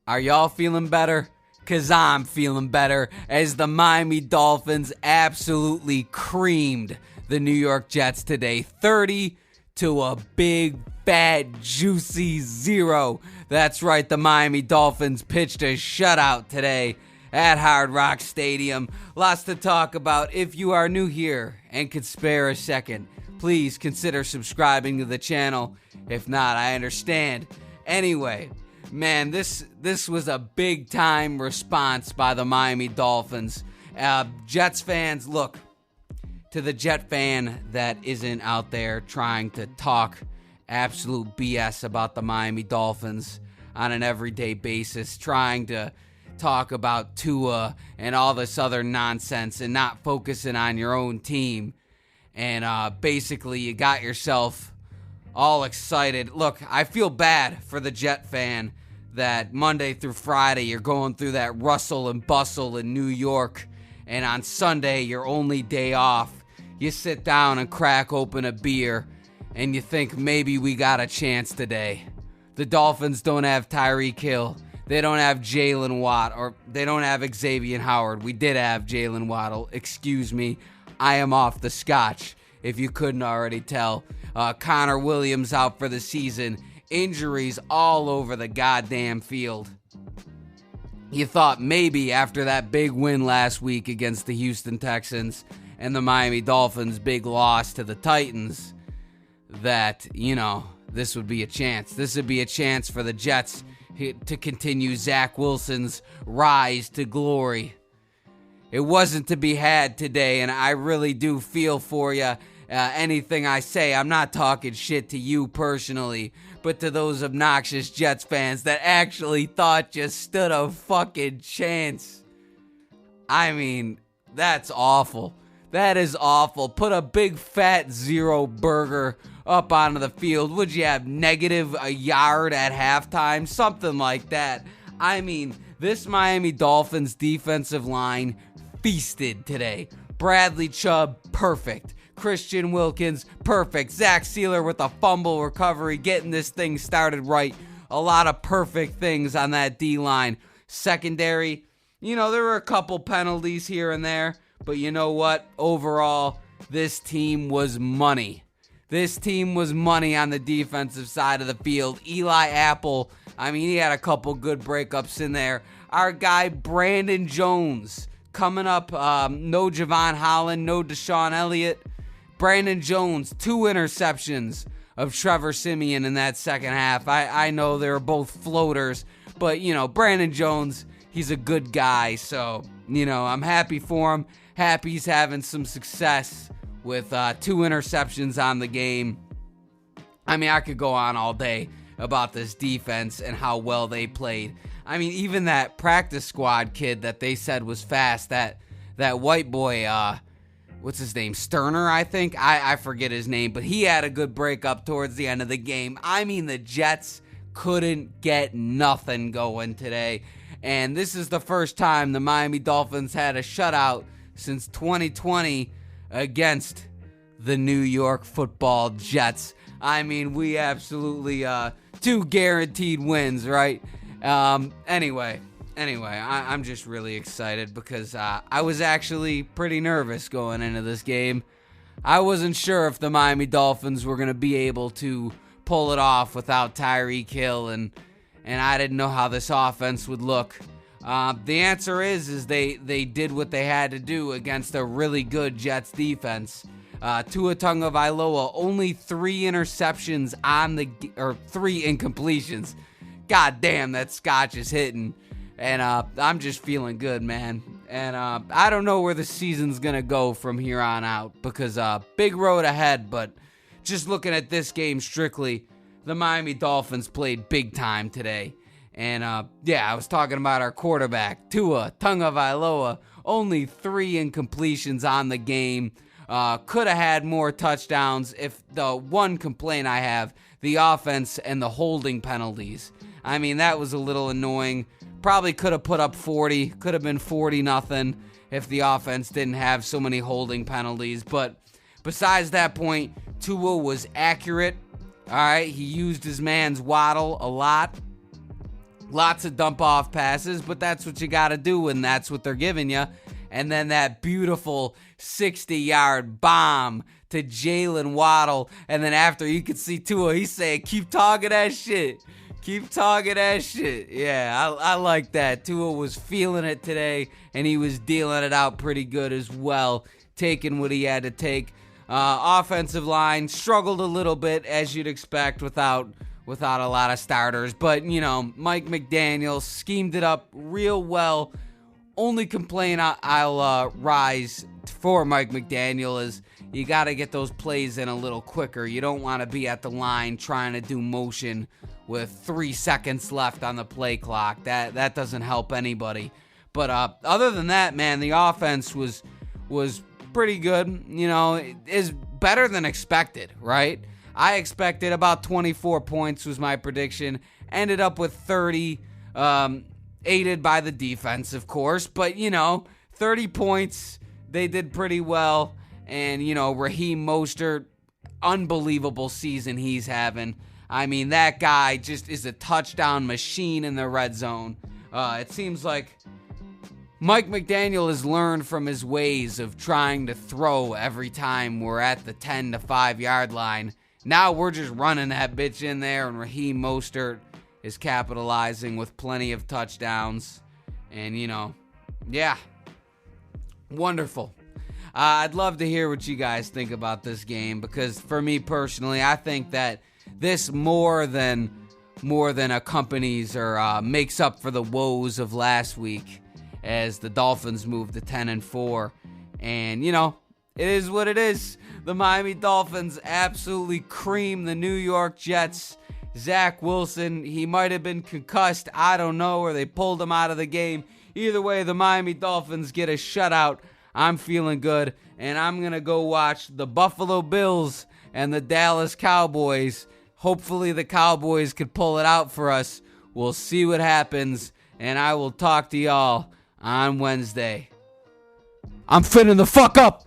Are y'all feeling better? Because I'm feeling better as the Miami Dolphins absolutely creamed the New York Jets today. 30 to a big, fat, juicy 0. That's right, the Miami Dolphins pitched a shutout today at Hard Rock Stadium. Lots to talk about. If you are new here and could spare a second, please consider subscribing to the channel. If not, I understand. Anyway, man, this was a big-time response by the Miami Dolphins. Jets fans, look, to the Jet fan that isn't out there trying to talk absolute BS about the Miami Dolphins on an everyday basis, trying to talk about Tua and all this other nonsense and not focusing on your own team. And basically, you got yourself all excited. Look, I feel bad for the Jet fan that Monday through Friday you're going through that rustle and bustle in New York, and on Sunday, your only day off, you sit down and crack open a beer, and you think maybe we got a chance today. The Dolphins don't have Tyreek Hill. They don't have Jalen Watt, or they don't have Xavier Howard. We did have Jalen Waddle. Excuse me. I am off the scotch, if you couldn't already tell. Connor Williams out for the season. Injuries all over the goddamn field. You thought maybe after that big win last week against the Houston Texans and the Miami Dolphins' big loss to the Titans that, this would be a chance. This would be a chance for the Jets to continue Zach Wilson's rise to glory. It wasn't to be had today, and I really do feel for you. Anything I say, I'm not talking shit to you personally, but to those obnoxious Jets fans that actually thought you stood a fucking chance. I mean, that's awful. That is awful. Put a big fat 0 burger up onto the field. Would you have negative a yard at halftime? Something like that. I mean, this Miami Dolphins defensive line feasted today. Bradley Chubb, perfect. Christian Wilkins, perfect. Zach Sealer with a fumble recovery, getting this thing started right. A lot of perfect things on that D-line. Secondary, there were a couple penalties here and there, but you know what? Overall, this team was money. This team was money on the defensive side of the field. Eli Apple, he had a couple good breakups in there. Our guy, Brandon Jones, coming up, no Javon Holland, no Deshaun Elliott. Brandon Jones, 2 interceptions of Trevor Siemian in that second half. I know they were both floaters, but, Brandon Jones, he's a good guy, so, I'm happy for him. Happy he's having some success with 2 interceptions on the game. I could go on all day about this defense and how well they played. Even that practice squad kid that they said was fast, that white boy, what's his name? Sterner, I think. I forget his name, but he had a good breakup towards the end of the game. The Jets couldn't get nothing going today. And this is the first time the Miami Dolphins had a shutout since 2020 against the New York Football Jets. We absolutely 2 guaranteed wins, right? Anyway, I'm just really excited because I was actually pretty nervous going into this game. I wasn't sure if the Miami Dolphins were going to be able to pull it off without Tyreek Hill, and I didn't know how this offense would look. The answer is they did what they had to do against a really good Jets defense. Tua Tagovailoa, only 3 interceptions or 3 incompletions. God damn, that scotch is hitting. And I'm just feeling good, man. And I don't know where the season's going to go from here on out because big road ahead. But just looking at this game strictly, the Miami Dolphins played big time today. And I was talking about our quarterback, Tua Tagovailoa. Only 3 incompletions on the game. Could have had more touchdowns if the one complaint I have, the offense and the holding penalties. That was a little annoying. Probably could have put up 40, could have been 40-0 if the offense didn't have so many holding penalties. But besides that point, Tua was accurate. All right, he used his man's Waddle a lot. Lots of dump off passes, but that's what you got to do, and that's what they're giving you. And then that beautiful 60-yard bomb to Jalen Waddle. And then after, you could see Tua, he's saying, keep talking that shit. Keep talking that shit. Yeah, I like that. Tua was feeling it today, and he was dealing it out pretty good as well, taking what he had to take. Offensive line struggled a little bit, as you'd expect, without a lot of starters. But, Mike McDaniel schemed it up real well. Only complaint I'll rise for Mike McDaniel is you got to get those plays in a little quicker. You don't want to be at the line trying to do motion with 3 seconds left on the play clock. That doesn't help anybody. But other than that, man, the offense was pretty good. It is better than expected, right? I expected about 24 points was my prediction. Ended up with 30, aided by the defense, of course. But, 30 points, they did pretty well. And, Raheem Mostert, unbelievable season he's having. I mean, that guy just is a touchdown machine in the red zone. It seems like Mike McDaniel has learned from his ways of trying to throw every time we're at the 10 to 5 yard line. Now we're just running that bitch in there, and Raheem Mostert is capitalizing with plenty of touchdowns. And, yeah, wonderful. I'd love to hear what you guys think about this game, because for me personally, I think that this more than accompanies or makes up for the woes of last week as the Dolphins moved to 10-4. And, it is what it is. The Miami Dolphins absolutely creamed the New York Jets. Zach Wilson, he might have been concussed, I don't know, or they pulled him out of the game. Either way, the Miami Dolphins get a shutout. I'm feeling good, and I'm going to go watch the Buffalo Bills and the Dallas Cowboys. Hopefully the Cowboys could pull it out for us. We'll see what happens, and I will talk to y'all on Wednesday. I'm finna the fuck up.